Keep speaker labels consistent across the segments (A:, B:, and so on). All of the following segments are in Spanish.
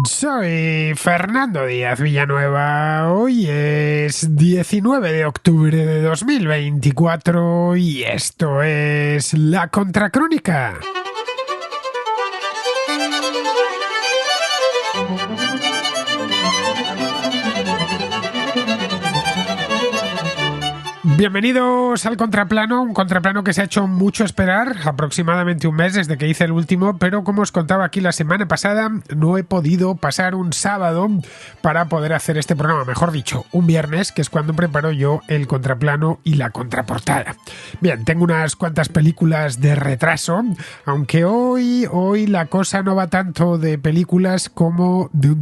A: Soy Fernando Díaz Villanueva. Hoy es 19 de octubre de 2024 y esto es La Contracrónica. Bienvenidos al Contraplano, un contraplano que se ha hecho mucho esperar, aproximadamente un mes desde que hice el último, pero como os contaba aquí la semana pasada, no he podido pasar un sábado para poder hacer este programa, mejor dicho, un viernes, que es cuando preparo yo el contraplano y la contraportada. Bien, tengo unas cuantas películas de retraso, aunque hoy la cosa no va tanto de películas como de un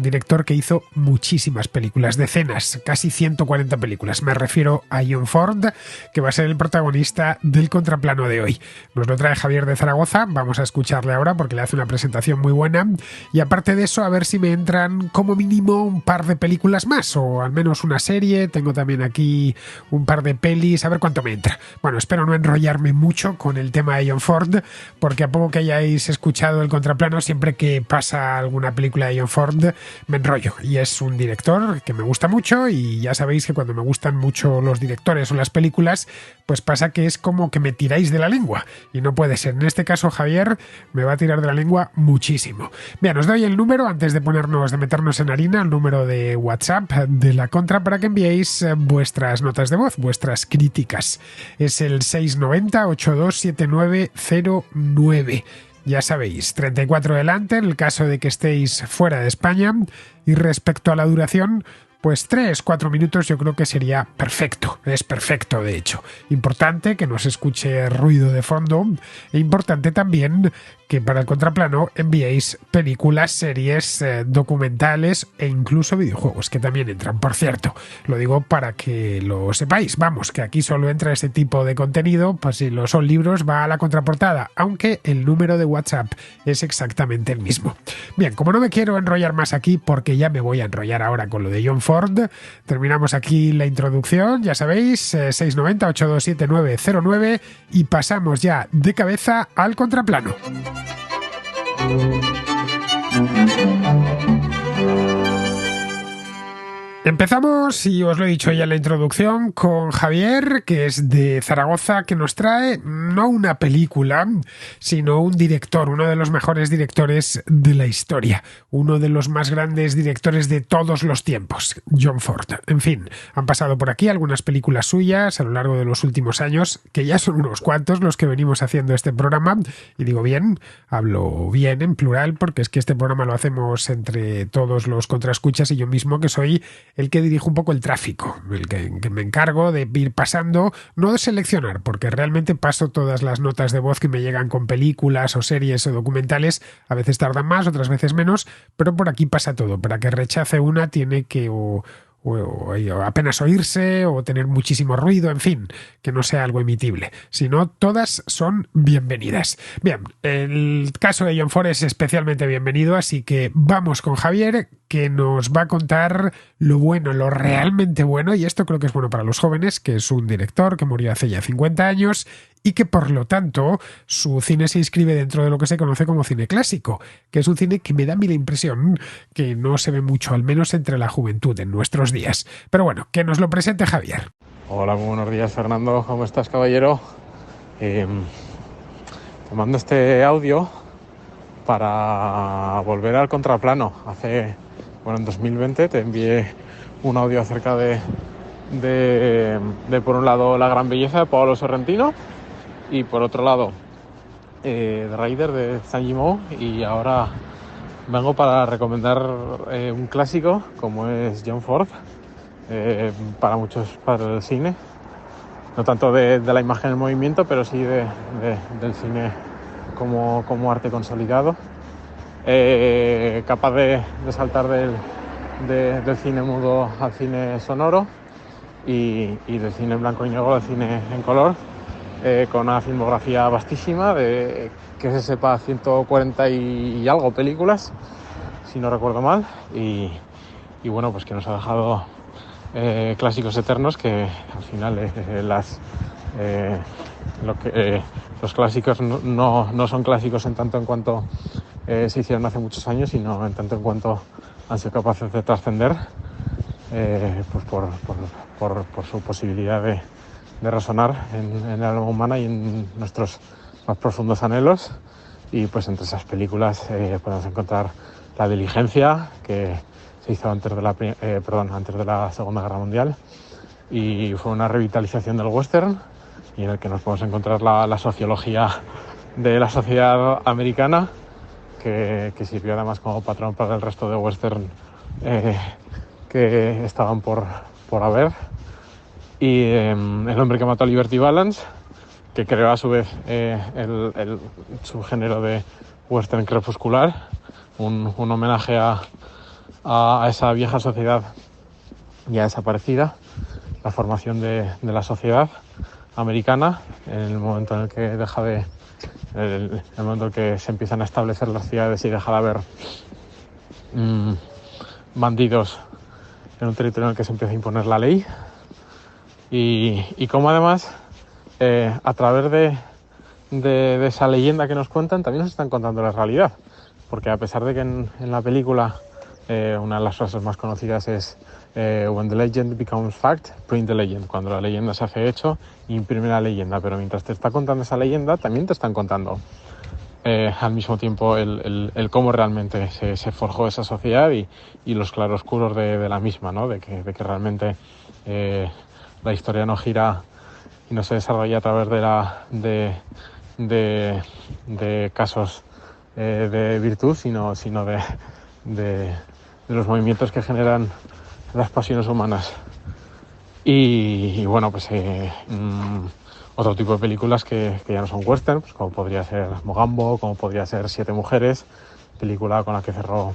A: director que hizo muchísimas películas, decenas, casi 140 películas. Me refiero a John Ford, que va a ser el protagonista del contraplano de hoy. Nos lo trae Javier de Zaragoza, vamos a escucharle ahora porque le hace una presentación muy buena, y aparte de eso, a ver si me entran como mínimo un par de películas más, o al menos una serie. Tengo también aquí un par de pelis, a ver cuánto me entra. Bueno, espero no enrollarme mucho con el tema de John Ford, porque a poco que hayáis escuchado el contraplano, siempre que pasa alguna película de John Ford me enrollo, y es un director que me gusta mucho, y ya sabéis que cuando me gustan mucho los directores o las películas, pues pasa que es como que me tiráis de la lengua, y no puede ser. En este caso Javier me va a tirar de la lengua muchísimo. Bien, os doy el número antes de meternos en harina, el número de WhatsApp de La Contra, para que enviéis vuestras notas de voz, vuestras críticas. Es el 690-827909. Ya sabéis, 34 delante en el caso de que estéis fuera de España, y respecto a la duración, pues 3-4 minutos yo creo que sería perfecto, es perfecto de hecho. Importante que no se escuche ruido de fondo, e importante también que para el contraplano enviéis películas, series, documentales e incluso videojuegos, que también entran. Por cierto, lo digo para que lo sepáis, vamos, que aquí solo entra este tipo de contenido, pues si lo son libros va a la contraportada, aunque el número de WhatsApp es exactamente el mismo. Bien, como no me quiero enrollar más aquí, porque ya me voy a enrollar ahora con lo de John Ford, terminamos aquí la introducción, ya sabéis, 690-827909, y pasamos ya de cabeza al contraplano. Empezamos, y os lo he dicho ya en la introducción, con Javier, que es de Zaragoza, que nos trae no una película, sino un director, uno de los mejores directores de la historia, uno de los más grandes directores de todos los tiempos, John Ford. En fin, han pasado por aquí algunas películas suyas a lo largo de los últimos años, que ya son unos cuantos los que venimos haciendo este programa, y digo bien, hablo bien en plural, porque es que este programa lo hacemos entre todos los contraescuchas y yo mismo, que soy el que dirijo un poco el tráfico, el que me encargo de ir pasando, no de seleccionar, porque realmente paso todas las notas de voz que me llegan con películas o series o documentales. A veces tardan más, otras veces menos, pero por aquí pasa todo. Para que rechace una tiene que o apenas oírse, o tener muchísimo ruido, en fin, que no sea algo emitible. Si no, todas son bienvenidas. Bien, el caso de John Ford es especialmente bienvenido, así que vamos con Javier, que nos va a contar lo bueno, lo realmente bueno, y esto creo que es bueno para los jóvenes, que es un director que murió hace ya 50 años, y que por lo tanto su cine se inscribe dentro de lo que se conoce como cine clásico, que es un cine que me da a mí la impresión que no se ve mucho, al menos entre la juventud en nuestros días. Pero bueno, que nos lo presente Javier.
B: Hola, muy buenos días, Fernando. ¿Cómo estás, caballero? Te mando este audio para volver al contraplano. En 2020 te envié un audio acerca de por un lado La gran belleza de Paolo Sorrentino, y por otro lado The Rider de Zhang Yimou, y ahora vengo para recomendar un clásico como es John Ford, para muchos padres del cine, no tanto de la imagen en movimiento, pero sí del cine como arte consolidado, capaz de saltar del cine mudo al cine sonoro, y del cine en blanco y negro al cine en color, con una filmografía vastísima de, que se sepa, 140 y algo películas, si no recuerdo mal, y bueno, pues que nos ha dejado clásicos eternos, que al final los clásicos no son clásicos en tanto en cuanto se hicieron hace muchos años y no en tanto en cuanto han sido capaces de trascender, pues por su posibilidad de resonar en el alma humana y en nuestros más profundos anhelos. Y pues entre esas películas podemos encontrar La Diligencia, que se hizo antes de la Segunda Guerra Mundial y fue una revitalización del western, y en el que nos podemos encontrar la sociología de la sociedad americana, que sirvió además como patrón para el resto de western que estaban por haber. Y El hombre que mató a Liberty Balance, que creó a su vez el subgénero de western crepuscular, un homenaje a esa vieja sociedad ya desaparecida, la formación de la sociedad americana en el momento en el que el momento en que se empiezan a establecer las ciudades y deja de haber bandidos en un territorio en el que se empieza a imponer la ley. Y como además a través de esa leyenda que nos cuentan también nos están contando la realidad, porque a pesar de que en la película una de las frases más conocidas es when the legend becomes fact, print the legend. Cuando la leyenda se hace hecho, imprime la leyenda. Pero mientras te está contando esa leyenda, también te están contando al mismo tiempo el cómo realmente se forjó esa sociedad y los claroscuros de la misma, ¿no? De que realmente la historia no gira y no se desarrolla a través de casos de virtud, sino de los movimientos que generan las pasiones humanas. Y bueno, pues otro tipo de películas que ya no son western, pues como podría ser Mogambo, como podría ser Siete mujeres, película con la que cerró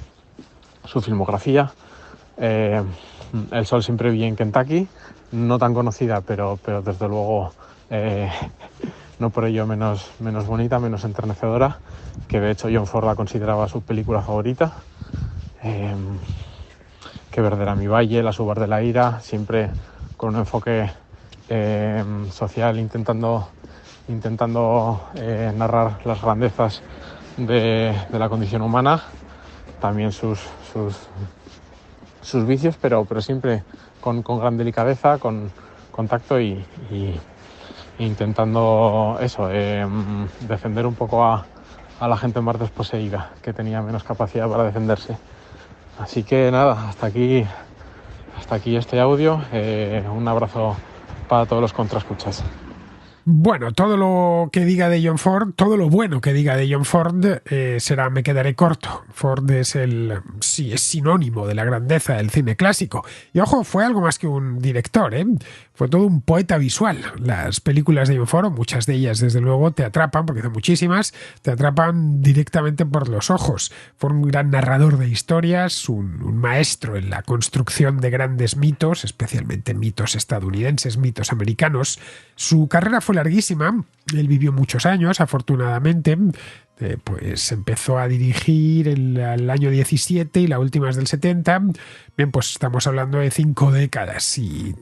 B: su filmografía. El sol siempre brilla en Kentucky, no tan conocida, pero desde luego no por ello menos bonita, menos enternecedora, que de hecho John Ford la consideraba su película favorita. Que Verde era mi valle, Las uvas de la ira, siempre con un enfoque social, intentando narrar las grandezas de la condición humana, también sus vicios, pero siempre con gran delicadeza, con tacto y intentando eso, defender un poco a la gente más desposeída, que tenía menos capacidad para defenderse. Así que nada, hasta aquí este audio. Un abrazo para todos los contraescuchas.
A: Bueno, todo lo que diga de John Ford, todo lo bueno que diga de John Ford me quedaré corto. Ford es sinónimo de la grandeza del cine clásico. Y ojo, fue algo más que un director, fue todo un poeta visual. Las películas de John Ford, muchas de ellas desde luego te atrapan, porque son muchísimas, te atrapan directamente por los ojos. Fue un gran narrador de historias, un maestro en la construcción de grandes mitos, especialmente mitos estadounidenses, mitos americanos. Su carrera fue larguísima, él vivió muchos años, afortunadamente. Pues empezó a dirigir el año 17 y la última es del 70. Bien, pues estamos hablando de 5 décadas y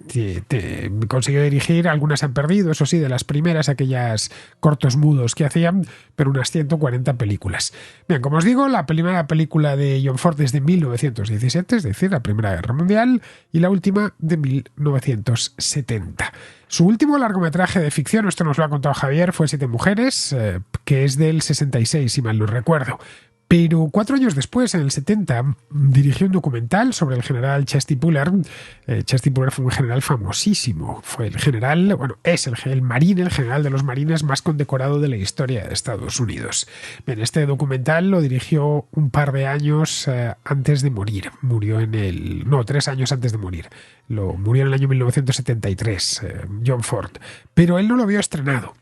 A: consiguió dirigir, algunas han perdido, eso sí, de las primeras, aquellas cortos mudos que hacían, pero unas 140 películas. Bien, como os digo, la primera película de John Ford es de 1917, es decir, la Primera Guerra Mundial, y la última de 1970. Su último largometraje de ficción, esto nos lo ha contado Javier, fue Siete mujeres, que es del 66, si mal no recuerdo. Pero 4 años después, en el 70, dirigió un documental sobre el general Chesty Puller. Chesty Puller fue un general famosísimo. Fue el general, es el general de los marines más condecorado de la historia de Estados Unidos. Bien, este documental lo dirigió un par de años antes de morir. Murió 3 años antes de morir. Murió en el año 1973, John Ford. Pero él no lo vio estrenado,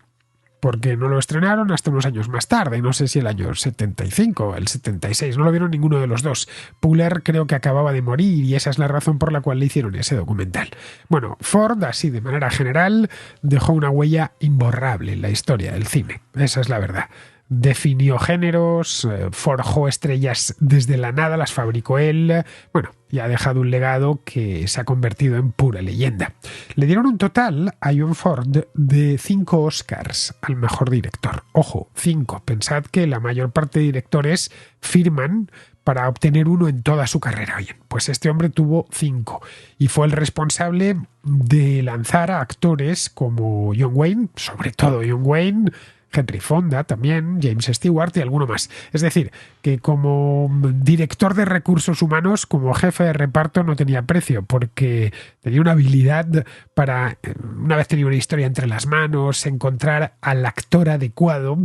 A: porque no lo estrenaron hasta unos años más tarde, no sé si el año 75 o el 76, no lo vieron ninguno de los dos. Puller creo que acababa de morir y esa es la razón por la cual le hicieron ese documental. Bueno, Ford, así de manera general, dejó una huella imborrable en la historia del cine, esa es la verdad. Definió géneros, forjó estrellas desde la nada, las fabricó él. Bueno, y ha dejado un legado que se ha convertido en pura leyenda. Le dieron un total a John Ford de 5 Oscars al mejor director. Ojo, 5. Pensad que la mayor parte de directores firman para obtener uno en toda su carrera. Bien, pues este hombre tuvo 5 y fue el responsable de lanzar a actores como John Wayne, sobre todo John Wayne, Henry Fonda también, James Stewart y alguno más. Es decir, que como director de recursos humanos, como jefe de reparto, no tenía precio, porque tenía una habilidad para, una vez tenía una historia entre las manos, encontrar al actor adecuado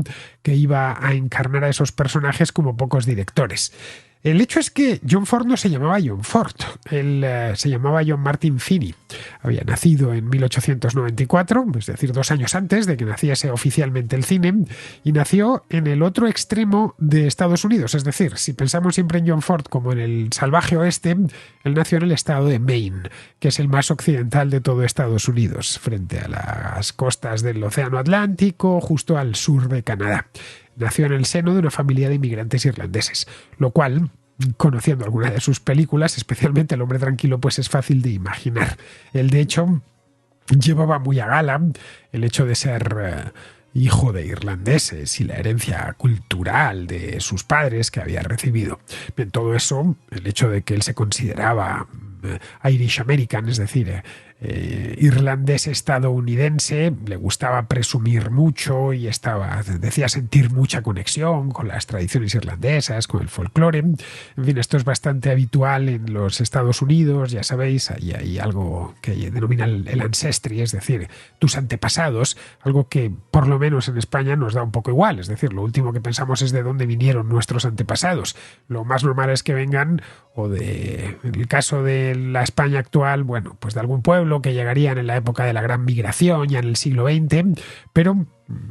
A: que iba a encarnar a esos personajes como pocos directores. El hecho es que John Ford no se llamaba John Ford, él se llamaba John Martin Finney. Había nacido en 1894, es decir, 2 años antes de que naciese oficialmente el cine, y nació en el otro extremo de Estados Unidos. Es decir, si pensamos siempre en John Ford como en el salvaje oeste, él nació en el estado de Maine, que es el más occidental de todo Estados Unidos, frente a las costas del Océano Atlántico, justo al sur de Canadá. Nació en el seno de una familia de inmigrantes irlandeses, lo cual, conociendo alguna de sus películas, especialmente El hombre tranquilo, pues es fácil de imaginar. Él, de hecho, llevaba muy a gala el hecho de ser hijo de irlandeses y la herencia cultural de sus padres que había recibido. En todo eso, el hecho de que él se consideraba Irish American, es decir, irlandés estadounidense, le gustaba presumir mucho y decía sentir mucha conexión con las tradiciones irlandesas, con el folclore. En fin, esto es bastante habitual en los Estados Unidos, ya sabéis, hay algo que denomina el ancestry, es decir, tus antepasados, algo que por lo menos en España nos da un poco igual, es decir, lo último que pensamos es de dónde vinieron nuestros antepasados. Lo más normal es que vengan en el caso de la España actual, bueno, pues de algún pueblo que llegarían en la época de la gran migración, ya en el siglo XX, pero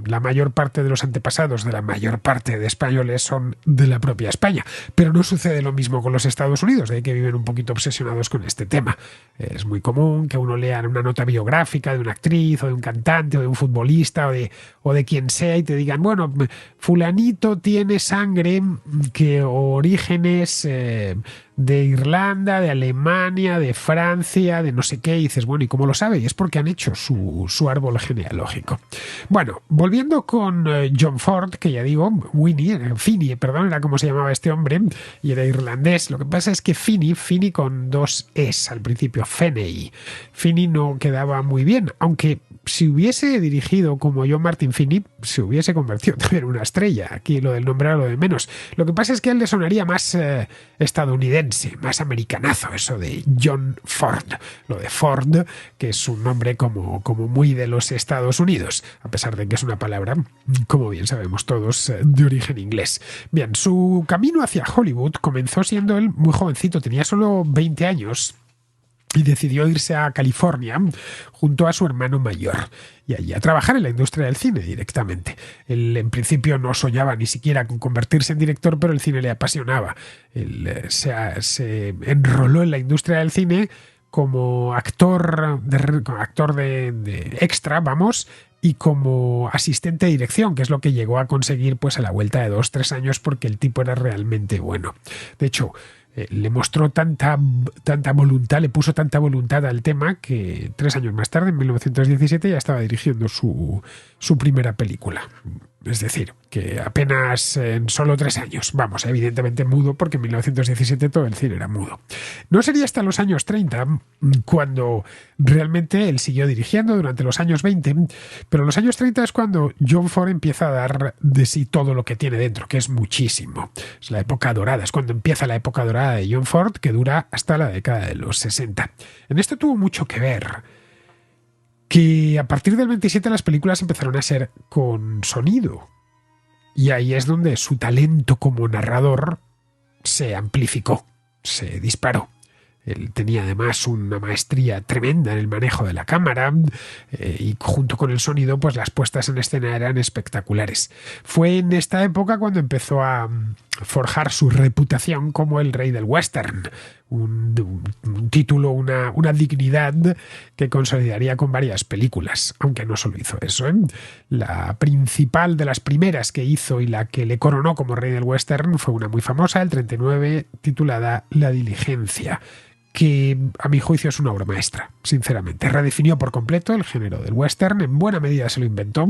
A: la mayor parte de los antepasados de la mayor parte de españoles son de la propia España. Pero no sucede lo mismo con los Estados Unidos, de ahí que viven un poquito obsesionados con este tema. Es muy común que uno lea una nota biográfica de una actriz o de un cantante o de un futbolista o de quien sea y te digan, bueno, fulanito tiene sangre o orígenes de Irlanda, de Alemania, de Francia, de no sé qué, y dices, bueno, ¿y cómo lo sabe? Y es porque han hecho su árbol genealógico. Bueno, volviendo con John Ford, que ya digo, Finney, perdón, era como se llamaba este hombre, y era irlandés. Lo que pasa es que Finney con 2 es al principio, Finney. Finney no quedaba muy bien, aunque si hubiese dirigido como John Martin Finney, se hubiese convertido también en una estrella. Aquí lo del nombre era lo de menos. Lo que pasa es que a él le sonaría más estadounidense, más americanazo, eso de John Ford. Lo de Ford, que es un nombre como muy de los Estados Unidos, a pesar de que es una palabra, como bien sabemos todos, de origen inglés. Bien, su camino hacia Hollywood comenzó siendo él muy jovencito, tenía solo 20 años. Y decidió irse a California junto a su hermano mayor y allí a trabajar en la industria del cine directamente. Él en principio no soñaba ni siquiera con convertirse en director, pero el cine le apasionaba. Él se enroló en la industria del cine como actor de extra, vamos, y como asistente de dirección, que es lo que llegó a conseguir pues a la vuelta de 2-3 años, porque el tipo era realmente bueno. De hecho, le mostró tanta voluntad, le puso tanta voluntad al tema que 3 años más tarde, en 1917, ya estaba dirigiendo su primera película. Es decir, que apenas en solo 3 años. Vamos, evidentemente mudo, porque en 1917 todo el cine era mudo. No sería hasta los años 30 cuando realmente él siguió dirigiendo durante los años 20, pero los años 30 es cuando John Ford empieza a dar de sí todo lo que tiene dentro, que es muchísimo. Es la época dorada, es cuando empieza la época dorada de John Ford, que dura hasta la década de los 60. En esto tuvo mucho que ver que a partir del 27 las películas empezaron a ser con sonido. Y ahí es donde su talento como narrador se amplificó, se disparó. Él tenía además una maestría tremenda en el manejo de la cámara y junto con el sonido, pues las puestas en escena eran espectaculares. Fue en esta época cuando empezó a forjar su reputación como el rey del western. un título, una dignidad que consolidaría con varias películas, aunque no solo hizo eso, ¿eh? La principal de las primeras que hizo y la que le coronó como rey del western fue una muy famosa, el 39, titulada La Diligencia, que a mi juicio es una obra maestra, sinceramente. Redefinió por completo el género del western, en buena medida se lo inventó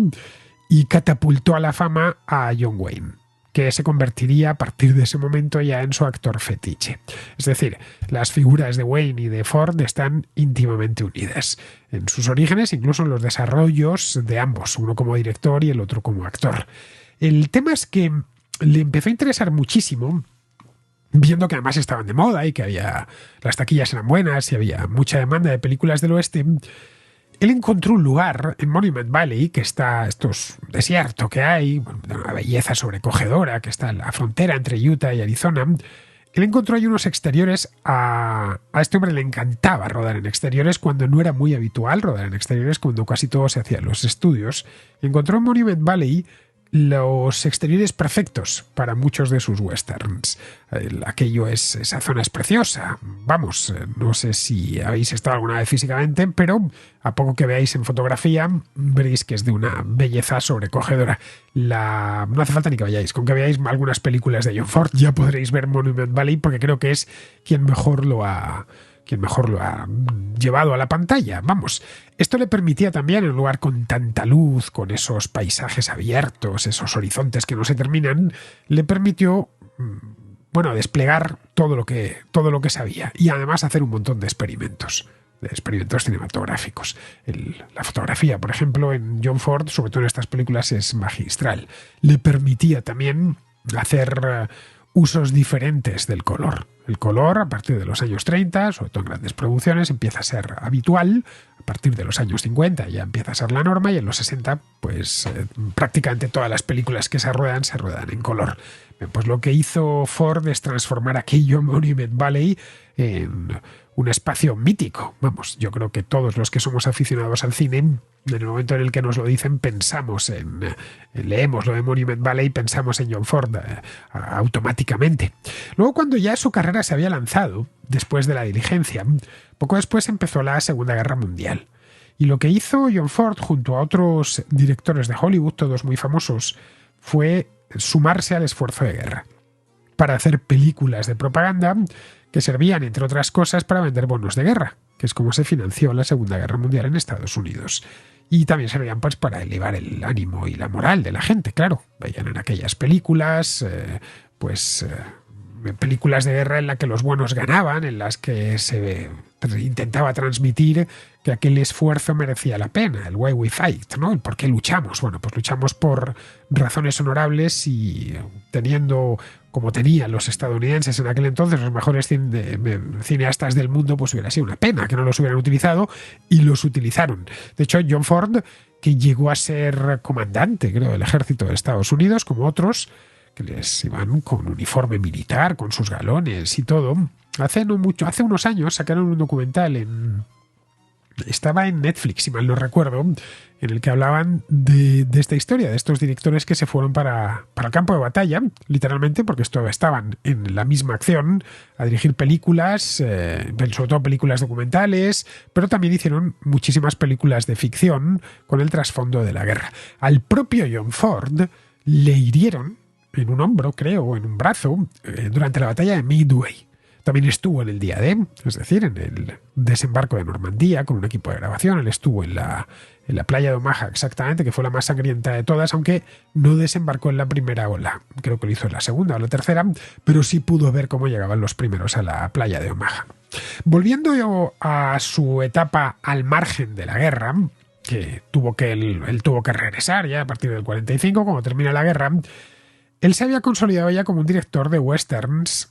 A: y catapultó a la fama a John Wayne, que se convertiría a partir de ese momento ya en su actor fetiche. Es decir, las figuras de Wayne y de Ford están íntimamente unidas, en sus orígenes, incluso en los desarrollos de ambos, uno como director y el otro como actor. El tema es que le empezó a interesar muchísimo, viendo que además estaban de moda y que las taquillas eran buenas y había mucha demanda de películas del oeste. Él encontró un lugar en Monument Valley, que está, esto es un desierto que hay, una belleza sobrecogedora, que está en la frontera entre Utah y Arizona. Él encontró ahí unos exteriores, a este hombre le encantaba rodar en exteriores cuando no era muy habitual rodar en exteriores, cuando casi todo se hacía en los estudios. Encontró en Monument Valley los exteriores perfectos para muchos de sus westerns. Esa zona es preciosa. Vamos, no sé si habéis estado alguna vez físicamente, pero a poco que veáis en fotografía veréis que es de una belleza sobrecogedora. No hace falta ni que vayáis, con que veáis algunas películas de John Ford ya podréis ver Monument Valley, porque creo que es quien mejor lo ha llevado a la pantalla. Vamos, esto le permitía también, en un lugar con tanta luz, con esos paisajes abiertos, esos horizontes que no se terminan, le permitió, desplegar todo lo que sabía y además hacer un montón de experimentos cinematográficos. La fotografía, por ejemplo, en John Ford, sobre todo en estas películas, es magistral. Le permitía también hacer usos diferentes del color. El color, a partir de los años 30, sobre todo en grandes producciones, empieza a ser habitual. A partir de los años 50 ya empieza a ser la norma, y en los 60, prácticamente todas las películas que se ruedan en color. Pues lo que hizo Ford es transformar aquello Monument Valley en un espacio mítico. Vamos, yo creo que todos los que somos aficionados al cine, en el momento en el que nos lo dicen, leemos lo de Monument Valley y pensamos en John Ford automáticamente. Luego, cuando ya su carrera se había lanzado, después de La Diligencia, poco después empezó la Segunda Guerra Mundial. Y lo que hizo John Ford, junto a otros directores de Hollywood, todos muy famosos, fue sumarse al esfuerzo de guerra para hacer películas de propaganda que servían, entre otras cosas, para vender bonos de guerra, que es como se financió la Segunda Guerra Mundial en Estados Unidos. Y también servían para elevar el ánimo y la moral de la gente, claro. Veían en aquellas películas, películas de guerra en las que los buenos ganaban, en las que se intentaba transmitir que aquel esfuerzo merecía la pena, el why we fight, ¿no? El por qué luchamos. Bueno, pues luchamos por razones honorables y teniendo, como tenían los estadounidenses en aquel entonces, los mejores cineastas del mundo, pues hubiera sido una pena que no los hubieran utilizado, y los utilizaron. De hecho, John Ford, que llegó a ser comandante, creo, del ejército de Estados Unidos, como otros, que les iban con uniforme militar, con sus galones y todo. Hace unos años sacaron un documental estaba en Netflix, si mal no recuerdo, en el que hablaban de esta historia, de estos directores que se fueron para el campo de batalla, literalmente, porque estaban en la misma acción, a dirigir películas, sobre todo películas documentales, pero también hicieron muchísimas películas de ficción con el trasfondo de la guerra. Al propio John Ford le hirieron en un hombro, creo, o en un brazo, durante la batalla de Midway. También estuvo en el día D, es decir, en el desembarco de Normandía, con un equipo de grabación. Él estuvo en la playa de Omaha, exactamente, que fue la más sangrienta de todas, aunque no desembarcó en la primera ola. Creo que lo hizo en la segunda o la tercera, pero sí pudo ver cómo llegaban los primeros a la playa de Omaha. Volviendo a su etapa al margen de la guerra, que él tuvo que regresar ya a partir del 45, cuando termina la guerra, él se había consolidado ya como un director de westerns.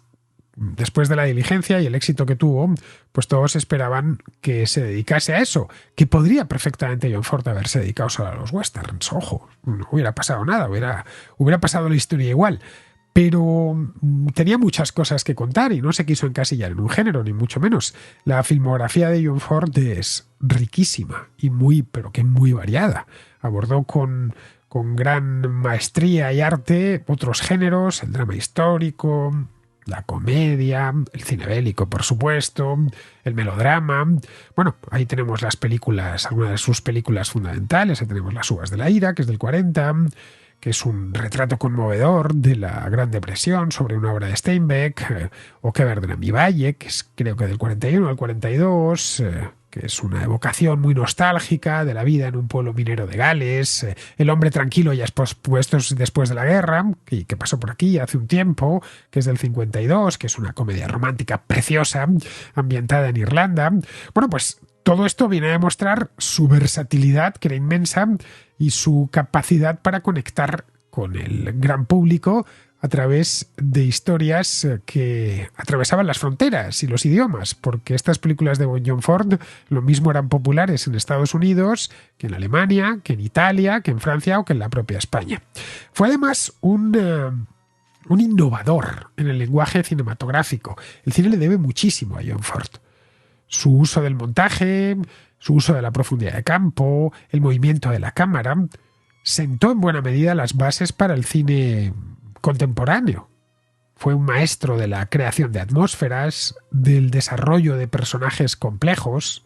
A: Después de La Diligencia y el éxito que tuvo, pues todos esperaban que se dedicase a eso, que podría perfectamente John Ford haberse dedicado solo a los westerns. Ojo, no hubiera pasado nada, hubiera pasado la historia igual. Pero tenía muchas cosas que contar y no se quiso encasillar en un género, ni mucho menos. La filmografía de John Ford es riquísima y muy variada. Abordó con gran maestría y arte otros géneros, el drama histórico, la comedia, el cine bélico, por supuesto, el melodrama. Bueno, ahí tenemos las películas, algunas de sus películas fundamentales. Ahí tenemos Las uvas de la ira, que es del 40, que es un retrato conmovedor de la Gran Depresión sobre una obra de Steinbeck, o Qué verde era mi valle, que es creo que del 41 al 42, que es una evocación muy nostálgica de la vida en un pueblo minero de Gales, El hombre tranquilo ya expuesto después de la guerra, que pasó por aquí hace un tiempo, que es del 52, que es una comedia romántica preciosa, ambientada en Irlanda. Bueno, pues todo esto viene a demostrar su versatilidad, que era inmensa, y su capacidad para conectar con el gran público a través de historias que atravesaban las fronteras y los idiomas, porque estas películas de John Ford lo mismo eran populares en Estados Unidos que en Alemania, que en Italia, que en Francia o que en la propia España. Fue además un innovador en el lenguaje cinematográfico. El cine le debe muchísimo a John Ford. Su uso del montaje, su uso de la profundidad de campo, el movimiento de la cámara, sentó en buena medida las bases para el cine contemporáneo. Fue un maestro de la creación de atmósferas, del desarrollo de personajes complejos.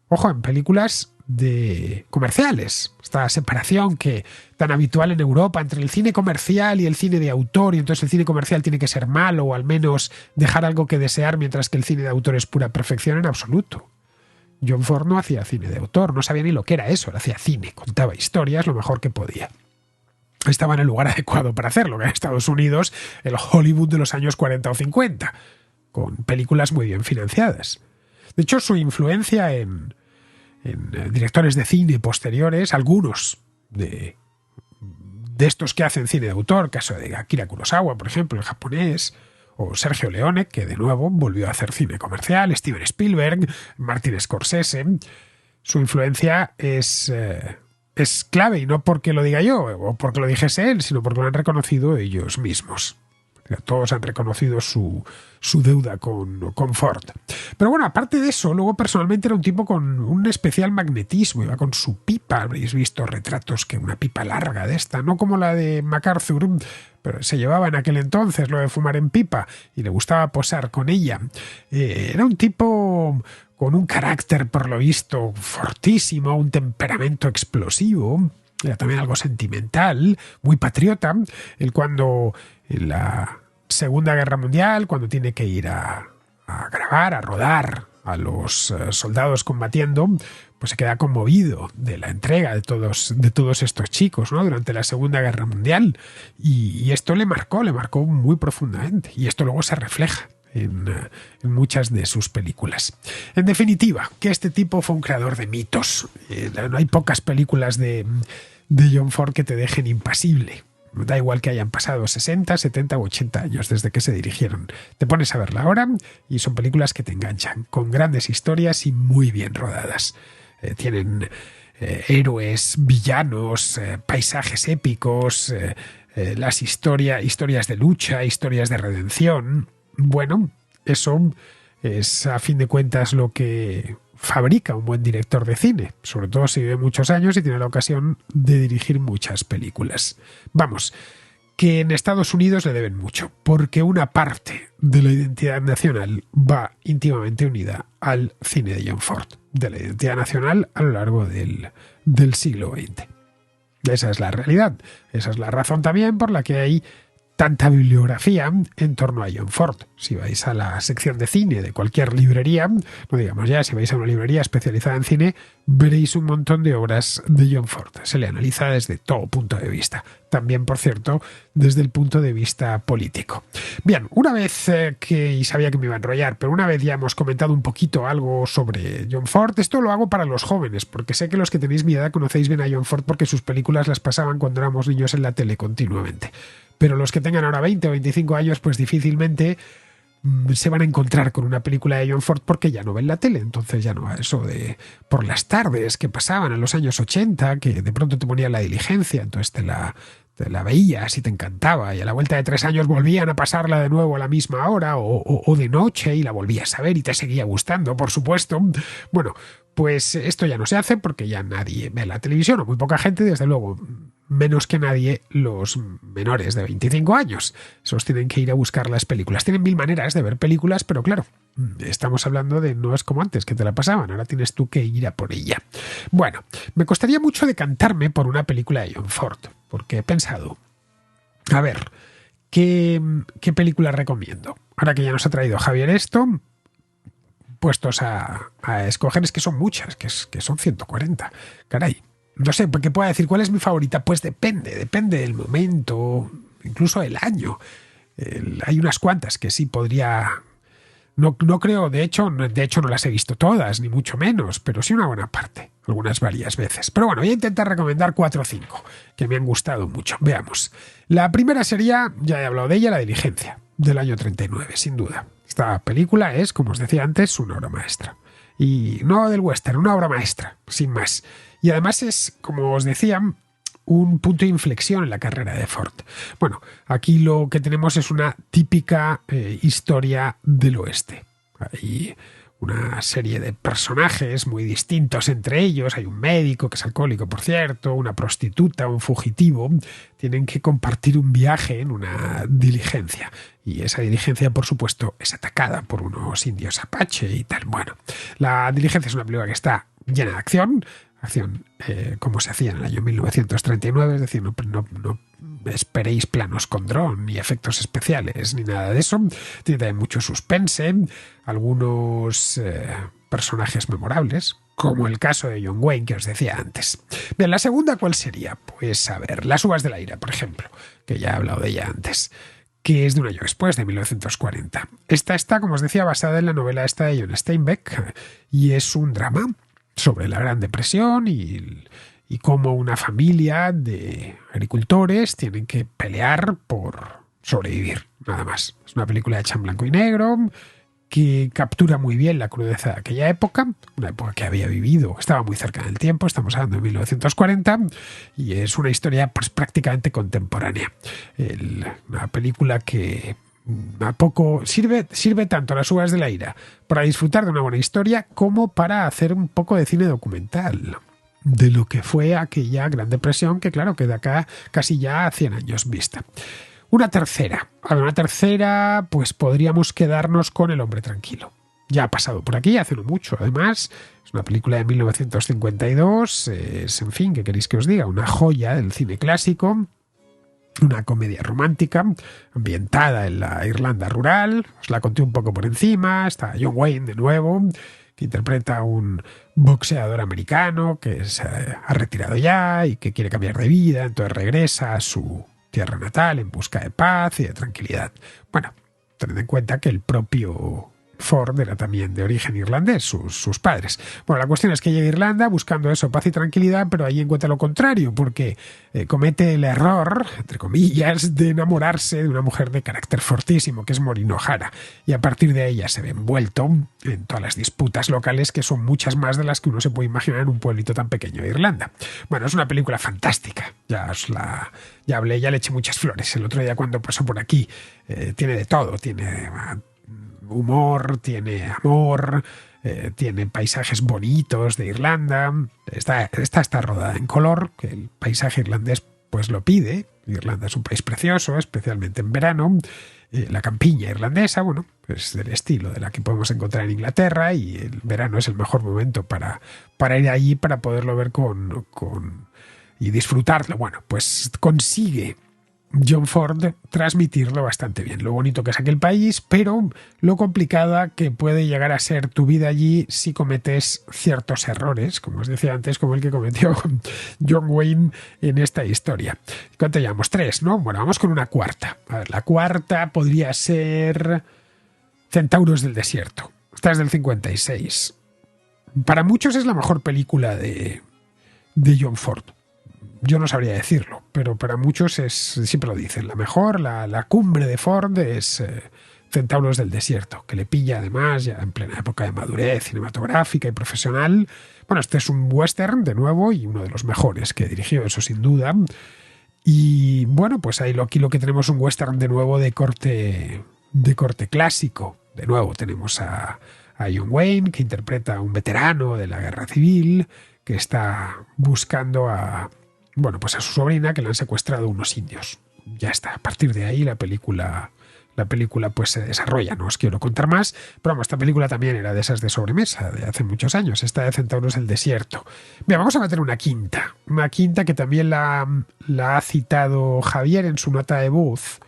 A: Ojo, en películas de comerciales. Esta separación que tan habitual en Europa entre el cine comercial y el cine de autor, y entonces el cine comercial tiene que ser malo o al menos dejar algo que desear, mientras que el cine de autor es pura perfección en absoluto. John Ford no hacía cine de autor, no sabía ni lo que era eso, él hacía cine, contaba historias lo mejor que podía. Estaba en el lugar adecuado para hacerlo, que en Estados Unidos, el Hollywood de los años 40 o 50, con películas muy bien financiadas. De hecho, su influencia en directores de cine posteriores, algunos de estos que hacen cine de autor, caso de Akira Kurosawa, por ejemplo, el japonés, o Sergio Leone, que de nuevo volvió a hacer cine comercial, Steven Spielberg, Martin Scorsese. Su influencia es clave, y no porque lo diga yo o porque lo dijese él, sino porque lo han reconocido ellos mismos. Todos han reconocido su deuda con Ford. Pero bueno, aparte de eso, luego personalmente era un tipo con un especial magnetismo. Iba con su pipa. Habréis visto retratos, que una pipa larga de esta, no como la de MacArthur, pero se llevaba en aquel entonces lo de fumar en pipa y le gustaba posar con ella. Era un tipo con un carácter, por lo visto, fortísimo, un temperamento explosivo. Era también algo sentimental, muy patriota. Él cuando en la Segunda Guerra Mundial, cuando tiene que ir a grabar, a rodar a los soldados combatiendo, pues se queda conmovido de la entrega de todos estos chicos, ¿no?, durante la Segunda Guerra Mundial. Y esto le marcó muy profundamente. Y esto luego se refleja en muchas de sus películas. En definitiva, que este tipo fue un creador de mitos. No hay pocas películas de John Ford que te dejen impasible. Da igual que hayan pasado 60, 70 u 80 años desde que se dirigieron. Te pones a verla ahora y son películas que te enganchan, con grandes historias y muy bien rodadas. Tienen héroes, villanos, paisajes épicos, las historias de lucha, historias de redención. Bueno, eso es a fin de cuentas lo que fabrica un buen director de cine, sobre todo si vive muchos años y tiene la ocasión de dirigir muchas películas. Vamos, que en Estados Unidos le deben mucho, porque una parte de la identidad nacional va íntimamente unida al cine de John Ford, de la identidad nacional a lo largo del siglo XX. Esa es la realidad, esa es la razón también por la que hay tanta bibliografía en torno a John Ford. Si vais a la sección de cine de cualquier librería, no digamos ya, si vais a una librería especializada en cine, veréis un montón de obras de John Ford. Se le analiza desde todo punto de vista. También, por cierto, desde el punto de vista político. Bien, una vez y sabía que me iba a enrollar, pero una vez ya hemos comentado un poquito algo sobre John Ford, esto lo hago para los jóvenes, porque sé que los que tenéis mi edad conocéis bien a John Ford porque sus películas las pasaban cuando éramos niños en la tele continuamente. Pero los que tengan ahora 20 o 25 años, pues difícilmente se van a encontrar con una película de John Ford porque ya no ven la tele. Entonces ya no, eso de por las tardes que pasaban en los años 80, que de pronto te ponían La Diligencia, entonces te la veías y te encantaba, y a la vuelta de 3 años volvían a pasarla de nuevo a la misma hora o de noche y la volvías a ver y te seguía gustando, por supuesto. Bueno, pues esto ya no se hace porque ya nadie ve la televisión, o muy poca gente, desde luego. menos que nadie los menores de 25 años. Esos tienen que ir a buscar las películas. Tienen mil maneras de ver películas, pero claro, estamos hablando de no es como antes, que te la pasaban, ahora tienes tú que ir a por ella. Bueno, me costaría mucho decantarme por una película de John Ford, porque he pensado, a ver, ¿qué película recomiendo? Ahora que ya nos ha traído Javier esto, puestos a escoger, es que son muchas, que son 140. Caray, no sé, ¿qué puedo decir? ¿Cuál es mi favorita? Pues depende del momento, incluso el año. Hay unas cuantas que sí podría... No creo, de hecho no las he visto todas, ni mucho menos, pero sí una buena parte, algunas varias veces. Pero bueno, voy a intentar recomendar 4 o 5 que me han gustado mucho. Veamos. La primera sería, ya he hablado de ella, La Diligencia, del año 39, sin duda. Esta película es, como os decía antes, una obra maestra. Y no del western, una obra maestra, sin más. Y además es, como os decía, un punto de inflexión en la carrera de Ford. Bueno, aquí lo que tenemos es una típica historia del oeste. Hay una serie de personajes muy distintos entre ellos. Hay un médico que es alcohólico, por cierto, una prostituta, un fugitivo. Tienen que compartir un viaje en una diligencia. Y esa diligencia, por supuesto, es atacada por unos indios apache y tal. Bueno, La Diligencia es una película que está llena de acción como se hacía en el año 1939, es decir, no esperéis planos con dron, ni efectos especiales, ni nada de eso. Tiene también mucho suspense, algunos personajes memorables, como el caso de John Wayne que os decía antes. Bien, la segunda, ¿cuál sería? Pues a ver, Las uvas de la ira, por ejemplo, que ya he hablado de ella antes, que es de un año después, de 1940. Esta está, como os decía, basada en la novela esta de John Steinbeck, y es un drama sobre la Gran Depresión y cómo una familia de agricultores tienen que pelear por sobrevivir, nada más. Es una película hecha en blanco y negro que captura muy bien la crudeza de aquella época, una época que había vivido, estaba muy cerca del tiempo, estamos hablando de 1940, y es una historia pues prácticamente contemporánea. Una película que a poco sirve tanto Las uvas de la ira para disfrutar de una buena historia como para hacer un poco de cine documental de lo que fue aquella Gran Depresión, que claro, queda acá casi ya a 100 años vista. Una tercera, pues podríamos quedarnos con El hombre tranquilo. Ya ha pasado por aquí hace no mucho, además es una película de 1952, en fin, ¿qué queréis que os diga? Una joya del cine clásico. Una comedia romántica ambientada en la Irlanda rural. Os la conté un poco por encima. Está John Wayne de nuevo, que interpreta a un boxeador americano que se ha retirado ya y que quiere cambiar de vida. Entonces regresa a su tierra natal en busca de paz y de tranquilidad. Bueno, tened en cuenta que el propio Ford era también de origen irlandés, sus padres. Bueno, la cuestión es que llega a Irlanda buscando eso, paz y tranquilidad, pero ahí encuentra lo contrario, porque comete el error, entre comillas, de enamorarse de una mujer de carácter fortísimo, que es Maureen O'Hara, y a partir de ella se ve envuelto en todas las disputas locales, que son muchas más de las que uno se puede imaginar en un pueblito tan pequeño de Irlanda. Bueno, es una película fantástica, ya hablé, ya le eché muchas flores el otro día cuando pasó por aquí. Tiene de todo, tiene humor, tiene amor, tiene paisajes bonitos de Irlanda. Está rodada en color, que el paisaje irlandés pues lo pide. Irlanda es un país precioso, especialmente en verano. La campiña irlandesa, bueno, es del estilo de la que podemos encontrar en Inglaterra, y el verano es el mejor momento para ir allí, para poderlo ver y disfrutarlo. Bueno, pues consigue John Ford transmitirlo bastante bien. Lo bonito que es aquel país, pero lo complicada que puede llegar a ser tu vida allí si cometes ciertos errores, como os decía antes, como el que cometió John Wayne en esta historia. ¿Cuánto llevamos? 3, ¿no? Bueno, vamos con una cuarta. A ver, la cuarta podría ser Centauros del Desierto. Esta es del 56. Para muchos es la mejor película de John Ford. Yo no sabría decirlo, pero para muchos siempre lo dicen. La mejor, la cumbre de Ford es Centauros del Desierto, que le pilla además ya en plena época de madurez cinematográfica y profesional. Bueno, este es un western de nuevo y uno de los mejores que dirigió, eso sin duda. Y bueno, pues aquí lo que tenemos es un western de nuevo de corte clásico. De nuevo tenemos a John Wayne, que interpreta a un veterano de la guerra civil, que está buscando a bueno, pues a su sobrina, que le han secuestrado unos indios. Ya está, a partir de ahí la película pues se desarrolla. No os quiero contar más, pero vamos, esta película también era de esas de sobremesa, de hace muchos años. Esta de Centauros del Desierto. Bien, vamos a meter una quinta que también la ha citado Javier en su nota de voz,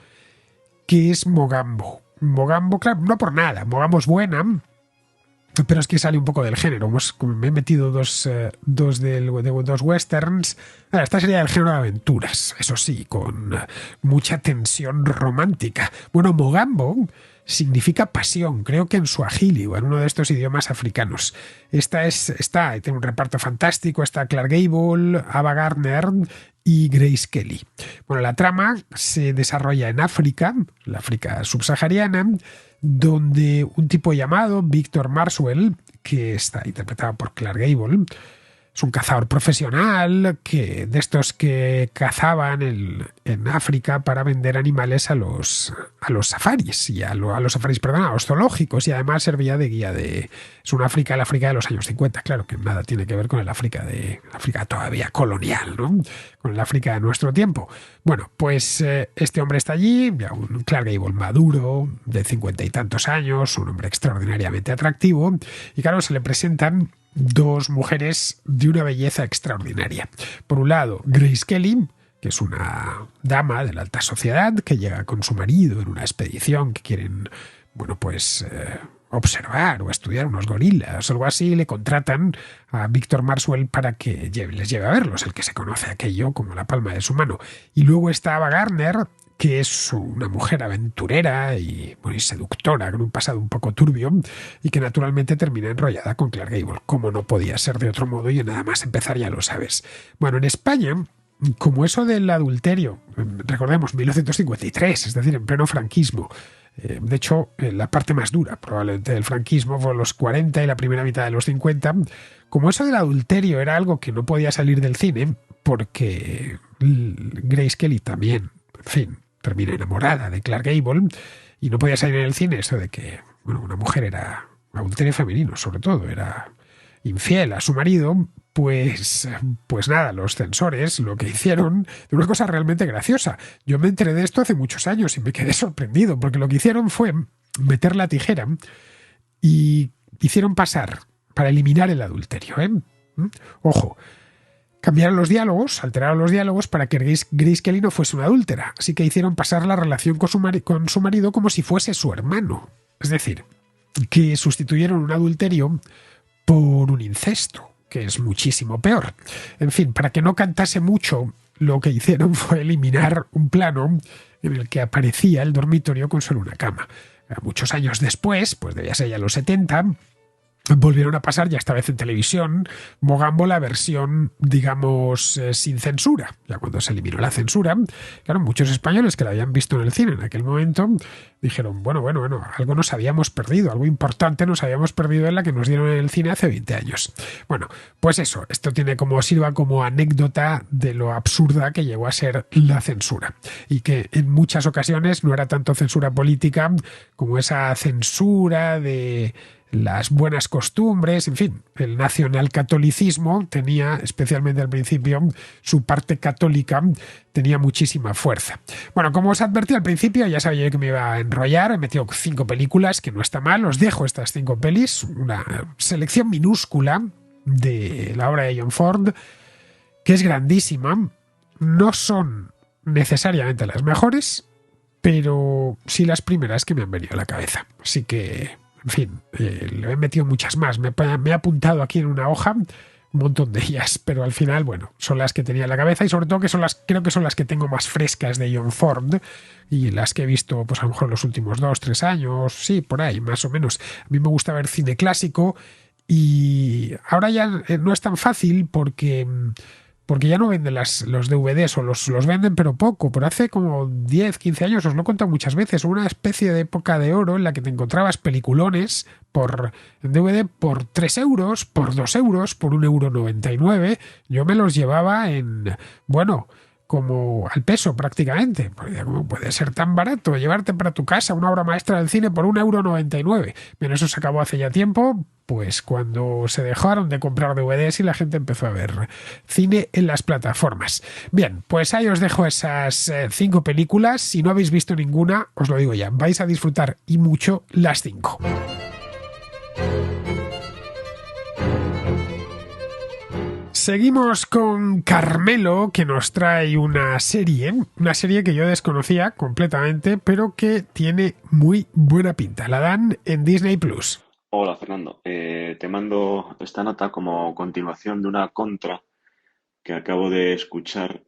A: que es Mogambo. Mogambo, claro, no por nada, Mogambo es buena, pero es que sale un poco del género. Me he metido dos westerns. Esta sería del género de aventuras, eso sí, con mucha tensión romántica. Bueno, Mogambo significa pasión, creo que en suajili o en uno de estos idiomas africanos. Tiene un reparto fantástico, está Clark Gable, Ava Gardner y Grace Kelly. Bueno, la trama se desarrolla en África, la África subsahariana, donde un tipo llamado Victor Marswell, que está interpretado por Clark Gable, es un cazador profesional de estos que cazaban en África para vender animales a los safaris a los zoológicos, y además servía de guía es el África de los años 50, claro que nada tiene que ver con el África todavía colonial, ¿no? Con el África de nuestro tiempo. Bueno, pues este hombre está allí, un Clark Gable maduro, de 50 y tantos años, un hombre extraordinariamente atractivo, y claro, se le presentan dos mujeres de una belleza extraordinaria. Por un lado, Grace Kelly, que es una dama de la alta sociedad que llega con su marido en una expedición que quieren, bueno, pues observar o estudiar unos gorilas o algo así, y le contratan a Victor Marswell para que les lleve a verlos, el que se conoce aquello como la palma de su mano. Y luego está Ava Gardner, que es una mujer aventurera y seductora, con un pasado un poco turbio, y que naturalmente termina enrollada con Clark Gable, como no podía ser de otro modo, y nada más empezar ya lo sabes. Bueno, en España, como eso del adulterio, recordemos, 1953, es decir, en pleno franquismo. De hecho, la parte más dura probablemente del franquismo fue los 40 y la primera mitad de los 50. Como eso del adulterio era algo que no podía salir del cine, porque Grace Kelly también, en fin, termina enamorada de Clark Gable, y no podía salir en el cine eso de que, bueno, una mujer era adulterio femenino, sobre todo, era infiel a su marido. Pues nada, los censores lo que hicieron, de una cosa realmente graciosa. Yo me enteré de esto hace muchos años y me quedé sorprendido, porque lo que hicieron fue meter la tijera y hicieron pasar, para eliminar el adulterio, Ojo, cambiaron los diálogos, alteraron los diálogos para que Grace Kelly no fuese una adúltera. Así que hicieron pasar la relación con su marido como si fuese su hermano. Es decir, que sustituyeron un adulterio por un incesto, que es muchísimo peor. En fin, para que no cantase mucho, lo que hicieron fue eliminar un plano en el que aparecía el dormitorio con solo una cama. Muchos años después, pues debía ser ya los 70, volvieron a pasar, ya esta vez en televisión, Mogambo, la versión, digamos, sin censura. Ya cuando se eliminó la censura, claro, muchos españoles que la habían visto en el cine en aquel momento dijeron, bueno, algo nos habíamos perdido, algo importante nos habíamos perdido en la que nos dieron en el cine hace 20 años. Bueno, pues eso, esto sirva como anécdota de lo absurda que llegó a ser la censura, y que en muchas ocasiones no era tanto censura política como esa censura de las buenas costumbres, en fin, el nacionalcatolicismo tenía, especialmente al principio, su parte católica tenía muchísima fuerza. Bueno, como os advertí al principio, ya sabía que me iba a enrollar, he metido 5 películas, que no está mal, os dejo estas 5 pelis, una selección minúscula de la obra de John Ford, que es grandísima. No son necesariamente las mejores, pero sí las primeras que me han venido a la cabeza. Así que, en fin, le he metido muchas más. Me he apuntado aquí en una hoja un montón de ellas, pero al final, bueno, son las que tenía en la cabeza, y sobre todo creo que son las que tengo más frescas de John Ford, y las que he visto, pues a lo mejor los últimos 2-3 años, sí, por ahí, más o menos. A mí me gusta ver cine clásico, y ahora ya no es tan fácil porque ya no venden los DVDs, o los venden pero poco. Pero hace como 10-15 años, os lo he contado muchas veces, una especie de época de oro en la que te encontrabas peliculones en DVD por 3 euros, por 2 euros, por 1,99 €. Yo me los llevaba como al peso prácticamente. Porque ¿cómo puede ser tan barato llevarte para tu casa una obra maestra del cine por 1,99 €? Bien, eso se acabó hace ya tiempo, pues cuando se dejaron de comprar DVDs y la gente empezó a ver cine en las plataformas. Bien, pues ahí os dejo esas 5 películas. Si no habéis visto ninguna, os lo digo ya, vais a disfrutar y mucho las 5. Seguimos con Carmelo, que nos trae una serie que yo desconocía completamente, pero que tiene muy buena pinta. La dan en Disney Plus.
C: Hola Fernando, te mando esta nota como continuación de una contra que acabo de escuchar.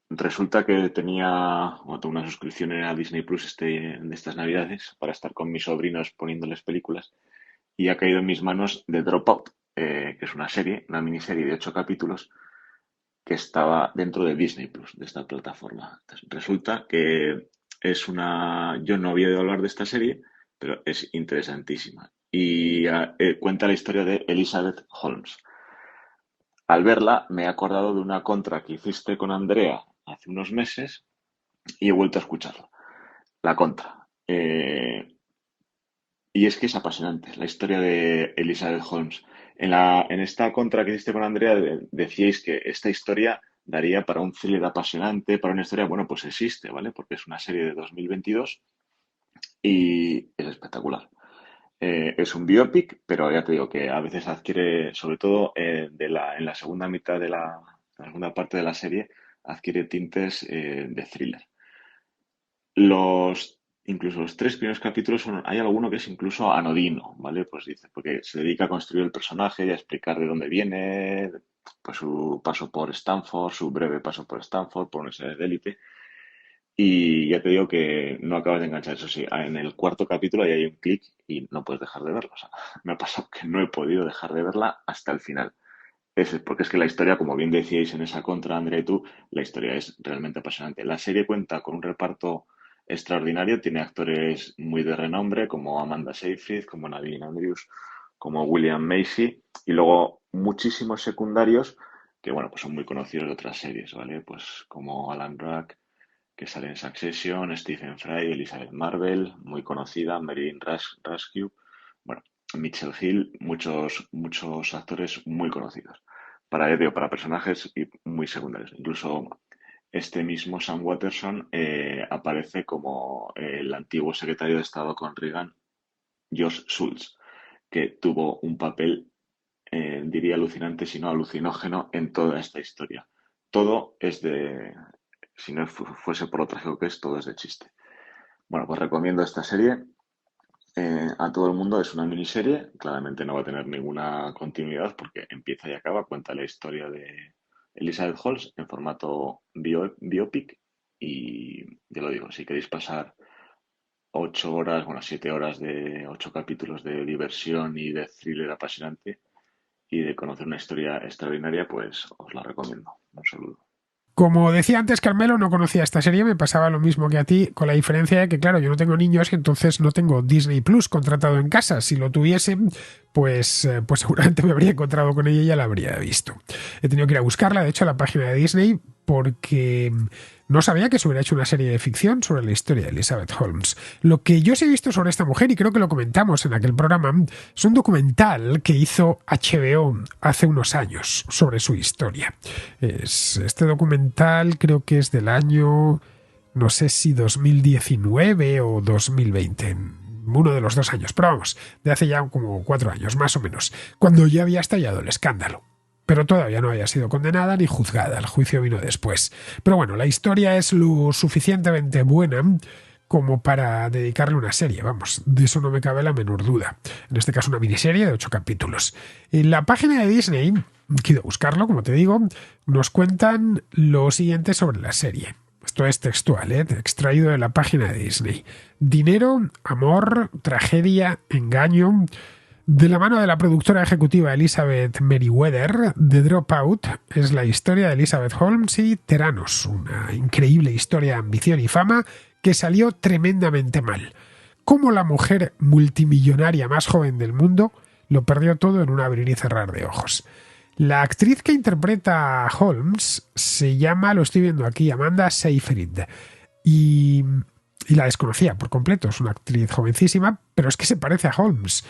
C: Resulta que tengo una suscripción a Disney Plus de estas Navidades para estar con mis sobrinos poniéndoles películas y ha caído en mis manos The Dropout, que es una miniserie de 8 capítulos que estaba dentro de Disney Plus, de esta plataforma. Entonces, resulta que yo no había oído hablar de esta serie, pero es interesantísima. Y cuenta la historia de Elizabeth Holmes. Al verla, me he acordado de una contra que hiciste con Andrea hace unos meses y he vuelto a escucharla. La contra. Y es que es apasionante la historia de Elizabeth Holmes. En esta contra que hiciste con Andrea decíais que esta historia daría para un thriller apasionante, para una historia, bueno, pues existe, ¿vale? Porque es una serie de 2022 y es espectacular. Es un biopic, pero ya te digo que a veces adquiere, sobre todo en la segunda mitad la segunda parte de la serie, adquiere tintes de thriller. Incluso los 3 primeros capítulos hay alguno que es incluso anodino, ¿vale? Pues dice, porque se dedica a construir el personaje y a explicar de dónde viene, pues su paso por Stanford, su breve paso por Stanford, por universidades de élite. Y ya te digo que no acabas de enganchar. Eso sí, en el 4 capítulo ahí hay un clic y no puedes dejar de verlo. O sea, me ha pasado que no he podido dejar de verla hasta el final. Porque es que la historia, como bien decíais en esa contra, Andrea y tú, la historia es realmente apasionante. La serie cuenta con un reparto extraordinario, tiene actores muy de renombre como Amanda Seyfried, como Nadine Andrews, como William Macy y luego muchísimos secundarios que, bueno, pues son muy conocidos de otras series, ¿vale? Pues como Alan Ruck, que sale en Succession, Stephen Fry, Elizabeth Marvel, muy conocida, Marilyn Rescue, bueno, Mitchell Hill, muchos actores muy conocidos. Para personajes y muy secundarios. Incluso este mismo Sam Waterston aparece como el antiguo secretario de Estado con Reagan, George Shultz, que tuvo un papel, diría alucinante, si no alucinógeno, en toda esta historia. Todo es si no fuese por lo trágico que es, todo es de chiste. Bueno, pues recomiendo esta serie a todo el mundo. Es una miniserie, claramente no va a tener ninguna continuidad porque empieza y acaba, cuenta la historia de Elizabeth Holmes en formato biopic y ya lo digo, si queréis pasar 8 horas, bueno, 7 horas de 8 capítulos de diversión y de thriller apasionante y de conocer una historia extraordinaria, pues os la recomiendo. Un saludo.
A: Como decía antes, Carmelo, no conocía esta serie, me pasaba lo mismo que a ti, con la diferencia de que, claro, yo no tengo niños y entonces no tengo Disney Plus contratado en casa. Si lo tuviese, pues seguramente me habría encontrado con ella y ya la habría visto. He tenido que ir a buscarla, de hecho, a la página de Disney, porque no sabía que se hubiera hecho una serie de ficción sobre la historia de Elizabeth Holmes. Lo que yo sí he visto sobre esta mujer, y creo que lo comentamos en aquel programa, es un documental que hizo HBO hace unos años sobre su historia. Este documental creo que es del año, no sé si 2019 o 2020, uno de los 2 años, pero vamos, de hace ya como 4 años, más o menos, cuando ya había estallado el escándalo. Pero todavía no había sido condenada ni juzgada, el juicio vino después. Pero bueno, la historia es lo suficientemente buena como para dedicarle una serie, vamos, de eso no me cabe la menor duda. En este caso una miniserie de 8 capítulos. En la página de Disney, quiero buscarlo, como te digo, nos cuentan lo siguiente sobre la serie. Esto es textual, extraído de la página de Disney. Dinero, amor, tragedia, engaño. De la mano de la productora ejecutiva Elizabeth Meriwether, The Dropout es la historia de Elizabeth Holmes y Theranos, una increíble historia de ambición y fama que salió tremendamente mal. Cómo la mujer multimillonaria más joven del mundo lo perdió todo en un abrir y cerrar de ojos. La actriz que interpreta a Holmes se llama, lo estoy viendo aquí, Amanda Seyfried. Y y la desconocía por completo. Es una actriz jovencísima, pero es que se parece a Holmes.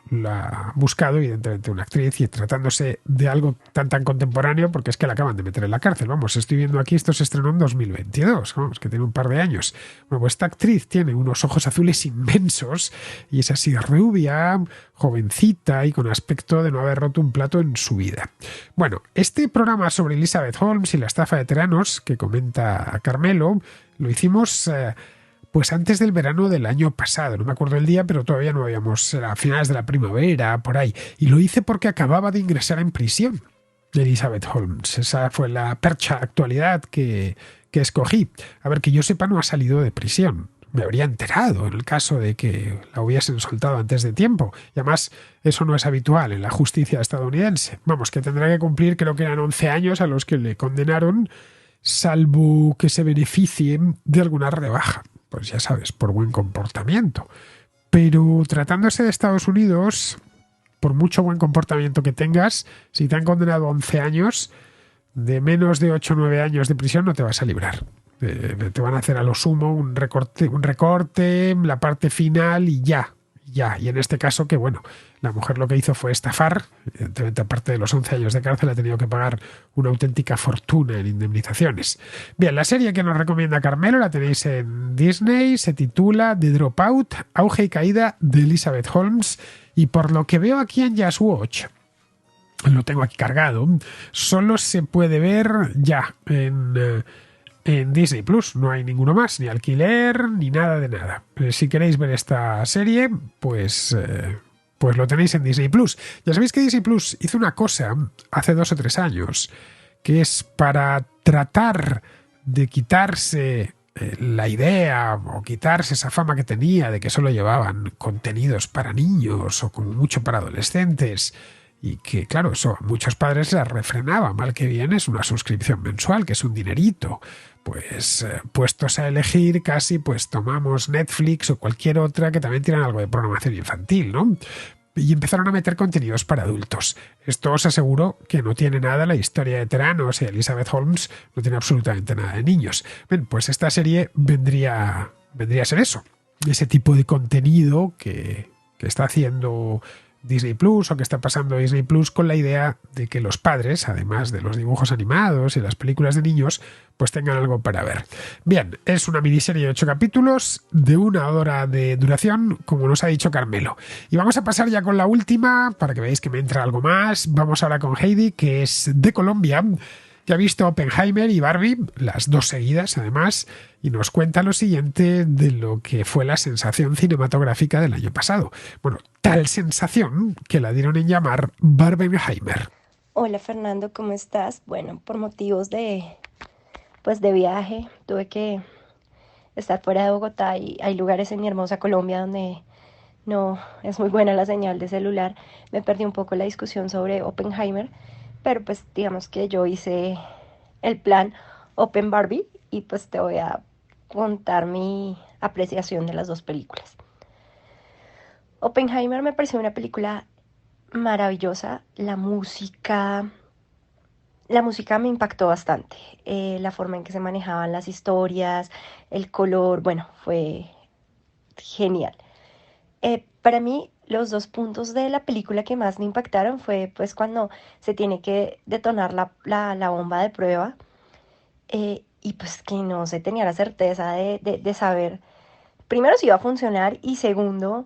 A: La ha buscado, evidentemente, una actriz, y tratándose de algo tan contemporáneo, porque es que la acaban de meter en la cárcel. Vamos, estoy viendo aquí, esto se estrenó en 2022, vamos, que tiene un par de años. Bueno, pues esta actriz tiene unos ojos azules inmensos y es así rubia, jovencita y con aspecto de no haber roto un plato en su vida. Bueno, este programa sobre Elizabeth Holmes y la estafa de Teranos, que comenta Carmelo, lo hicimos pues antes del verano del año pasado. No me acuerdo el día, pero todavía no habíamos, era a finales de la primavera, por ahí. Y lo hice porque acababa de ingresar en prisión Elizabeth Holmes. Esa fue la percha actualidad que escogí. A ver, que yo sepa, no ha salido de prisión. Me habría enterado en el caso de que la hubiesen soltado antes de tiempo. Y además, eso no es habitual en la justicia estadounidense. Vamos, que tendrá que cumplir, creo que eran 11 años a los que le condenaron, salvo que se beneficien de alguna rebaja. Pues ya sabes, por buen comportamiento. Pero tratándose de Estados Unidos, por mucho buen comportamiento que tengas, si te han condenado a 11 años, de menos de 8 o 9 años de prisión no te vas a librar. Te van a hacer a lo sumo un recorte, la parte final y ya. Y en este caso, que bueno, la mujer lo que hizo fue estafar. Evidentemente, aparte de los 11 años de cárcel, ha tenido que pagar una auténtica fortuna en indemnizaciones. Bien, la serie que nos recomienda Carmelo la tenéis en Disney, se titula The Dropout, auge y caída de Elizabeth Holmes, y por lo que veo aquí en Just Watch, lo tengo aquí cargado, solo se puede ver ya en Disney Plus. No hay ninguno más, ni alquiler, ni nada de nada. Si queréis ver esta serie, pues lo tenéis en Disney Plus. Ya sabéis que Disney Plus hizo una cosa hace 2 o 3 años, que es para tratar de quitarse la idea o quitarse esa fama que tenía de que solo llevaban contenidos para niños o como mucho para adolescentes. Y que, claro, eso a muchos padres les refrenaba. Mal que bien es una suscripción mensual, que es un dinerito. Pues puestos a elegir, casi pues tomamos Netflix o cualquier otra que también tienen algo de programación infantil, ¿no? Y empezaron a meter contenidos para adultos. Esto os aseguro que no tiene nada, la historia de Teranos y Elizabeth Holmes no tiene absolutamente nada de niños. Bien, pues esta serie vendría a ser eso. Ese tipo de contenido que está haciendo Disney Plus o que está pasando Disney Plus, con la idea de que los padres, además de los dibujos animados y las películas de niños, pues tengan algo para ver. Bien, es una miniserie de 8 capítulos de 1 hora de duración, como nos ha dicho Carmelo. Y vamos a pasar ya con la última, para que veáis que me entra algo más. Vamos ahora con Heidi, que es de Colombia, que ha visto Oppenheimer y Barbie, las 2 seguidas además, y nos cuenta lo siguiente de lo que fue la sensación cinematográfica del año pasado. Bueno, tal sensación que la dieron en llamar Barbenheimer.
D: Hola Fernando, ¿cómo estás? Bueno, por motivos de viaje, tuve que estar fuera de Bogotá y hay lugares en mi hermosa Colombia donde no es muy buena la señal de celular. Me perdí un poco la discusión sobre Oppenheimer, pero pues digamos que yo hice el plan Open Barbie y pues te voy a contar mi apreciación de las 2 películas. Oppenheimer me pareció una película maravillosa. La música me impactó bastante. La forma en que se manejaban las historias, el color, bueno, fue genial. Para mí, los 2 puntos de la película que más me impactaron fue pues cuando se tiene que detonar la bomba de prueba, y pues que no se tenía la certeza de saber, primero, si iba a funcionar y segundo,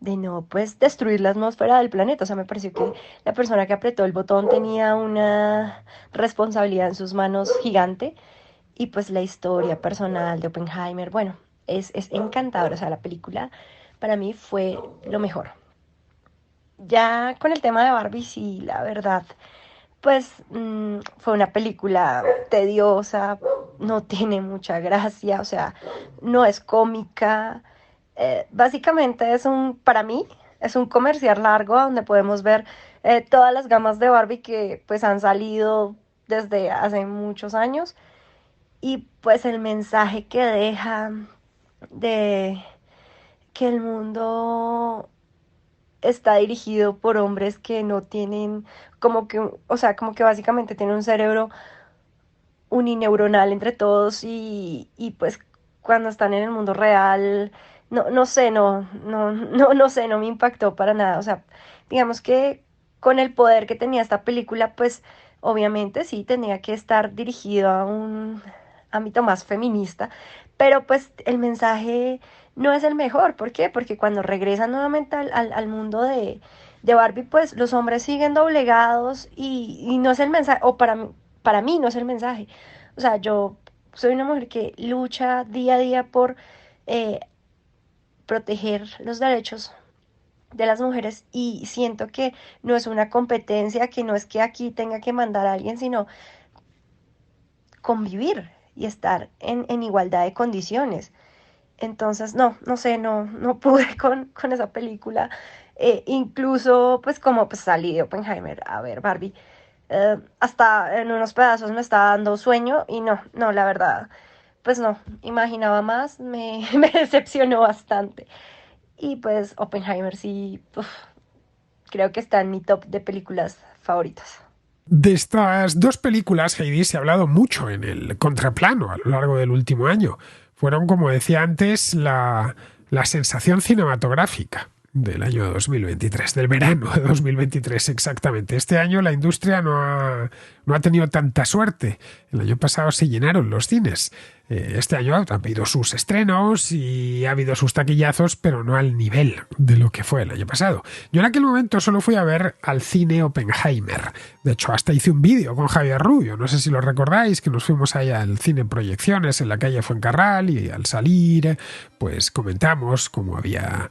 D: de no pues destruir la atmósfera del planeta. O sea, me pareció que la persona que apretó el botón tenía una responsabilidad en sus manos gigante, y pues la historia personal de Oppenheimer, bueno, es encantadora. O sea, la película para mí fue lo mejor. Ya con el tema de Barbie, sí, la verdad, pues fue una película tediosa, no tiene mucha gracia, o sea, no es cómica. Básicamente para mí, es un comercial largo donde podemos ver todas las gamas de Barbie que pues han salido desde hace muchos años, y pues el mensaje que deja de que el mundo está dirigido por hombres que no tienen como que básicamente tienen un cerebro unineuronal entre todos, y pues cuando están en el mundo real, no sé, no sé, no me impactó para nada. O sea, digamos que con el poder que tenía esta película, pues obviamente sí tenía que estar dirigido a un ámbito más feminista, pero pues el mensaje no es el mejor. ¿Por qué? Porque cuando regresan nuevamente al mundo de Barbie, pues los hombres siguen doblegados y no es el mensaje, o para mí no es el mensaje. O sea, yo soy una mujer que lucha día a día por eh, proteger los derechos de las mujeres y siento que no es una competencia, que no es que aquí tenga que mandar a alguien, sino convivir y estar en igualdad de condiciones. Entonces, no sé, no pude con esa película. Incluso, pues como pues, salí de Oppenheimer a ver Barbie, hasta en unos pedazos me estaba dando sueño y no, la verdad, pues no, imaginaba más, me decepcionó bastante. Y pues Oppenheimer sí, uf, creo que está en mi top de películas favoritas.
A: De estas dos películas, Heidi, se ha hablado mucho en el contraplano a lo largo del último año. Fueron, como decía antes, la sensación cinematográfica del año 2023, del verano de 2023 exactamente. Este año la industria no ha tenido tanta suerte. El año pasado se llenaron los cines. Este año ha habido sus estrenos y ha habido sus taquillazos, pero no al nivel de lo que fue el año pasado. Yo en aquel momento solo fui a ver al cine Oppenheimer. De hecho, hasta hice un vídeo con Javier Rubio. No sé si lo recordáis, que nos fuimos allá al cine Proyecciones en la calle Fuencarral y al salir, pues comentamos cómo había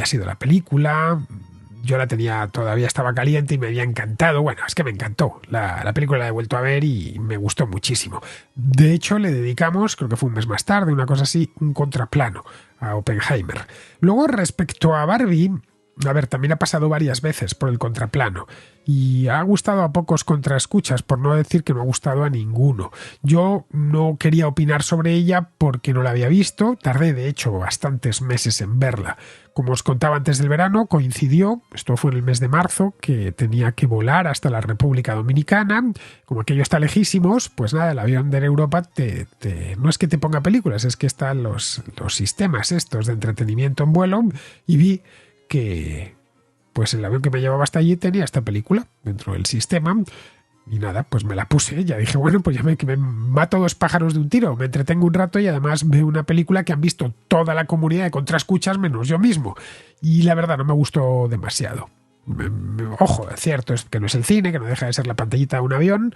A: sido la película. Yo la tenía, todavía estaba caliente y me había encantado. Bueno, es que me encantó. La película la he vuelto a ver y me gustó muchísimo. De hecho, le dedicamos, creo que fue un mes más tarde, una cosa así, un contraplano a Oppenheimer. Luego, respecto a Barbie, a ver, también ha pasado varias veces por el contraplano y ha gustado a pocos contraescuchas, por no decir que no ha gustado a ninguno. Yo no quería opinar sobre ella porque no la había visto, tardé de hecho bastantes meses en verla. Como os contaba antes del verano, coincidió, esto fue en el mes de marzo, que tenía que volar hasta la República Dominicana. Como aquello está lejísimos, pues nada, el avión de Europa no es que te ponga películas, es que están los sistemas estos de entretenimiento en vuelo y vi que pues el avión que me llevaba hasta allí tenía esta película dentro del sistema y nada, pues me la puse. Ya dije, bueno, pues que me mato dos pájaros de un tiro, me entretengo un rato y además veo una película que han visto toda la comunidad de contraescuchas menos yo mismo. Y la verdad no me gustó demasiado. Ojo, es cierto, es que no es el cine, que no deja de ser la pantallita de un avión,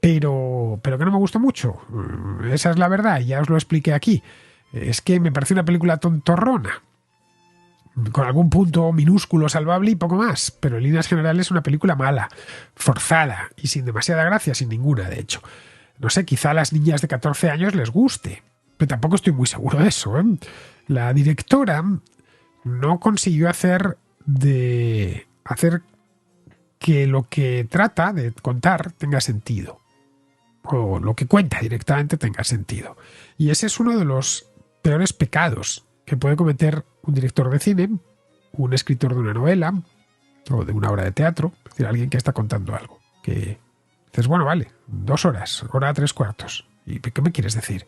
A: pero que no me gustó mucho. Esa es la verdad, ya os lo expliqué aquí. Es que me parece una película tontorrona, con algún punto minúsculo salvable y poco más, pero en líneas generales es una película mala, forzada y sin demasiada gracia, sin ninguna de hecho. No sé, quizá a las niñas de 14 años les guste, pero tampoco estoy muy seguro de eso, ¿eh? La directora no consiguió hacer que lo que trata de contar tenga sentido, o lo que cuenta directamente tenga sentido. Y ese es uno de los peores pecados que puede cometer un director de cine, un escritor de una novela o de una obra de teatro, es decir, alguien que está contando algo. Que dices, bueno, vale, 2 horas, hora 3/4. ¿Y qué me quieres decir?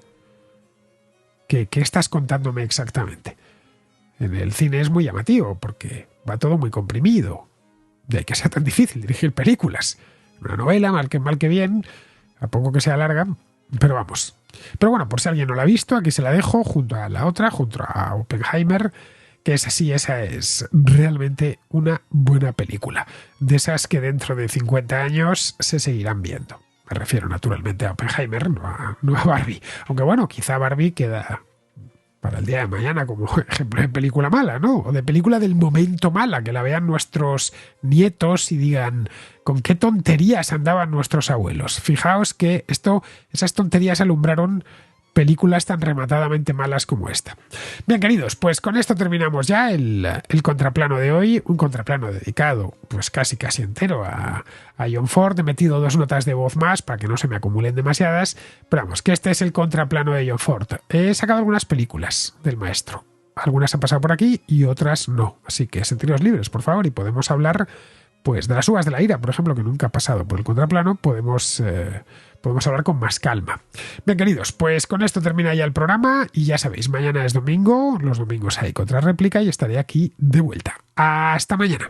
A: ¿Qué estás contándome exactamente? En el cine es muy llamativo porque va todo muy comprimido. De ahí que sea tan difícil dirigir películas. Una novela, mal que bien, a poco que sea larga, pero vamos. Pero bueno, por si alguien no la ha visto, aquí se la dejo junto a la otra, junto a Oppenheimer, que es así, esa es realmente una buena película. De esas que dentro de 50 años se seguirán viendo. Me refiero naturalmente a Oppenheimer, no a Barbie. Aunque bueno, quizá Barbie queda para el día de mañana como ejemplo de película mala, ¿no? O de película del momento mala, que la vean nuestros nietos y digan con qué tonterías andaban nuestros abuelos. Fijaos que esas tonterías alumbraron películas tan rematadamente malas como esta. Bien, queridos, pues con esto terminamos ya el contraplano de hoy, un contraplano dedicado pues casi entero a John Ford. He metido 2 notas de voz más para que no se me acumulen demasiadas, pero vamos, que este es el contraplano de John Ford. He sacado algunas películas del maestro. Algunas han pasado por aquí y otras no, así que sentiros libres, por favor, y podemos hablar pues de las uvas de la ira, por ejemplo, que nunca ha pasado por el contraplano, podemos hablar con más calma. Bien, queridos, pues con esto termina ya el programa y ya sabéis, mañana es domingo, los domingos hay Contrarréplica y estaré aquí de vuelta. Hasta mañana.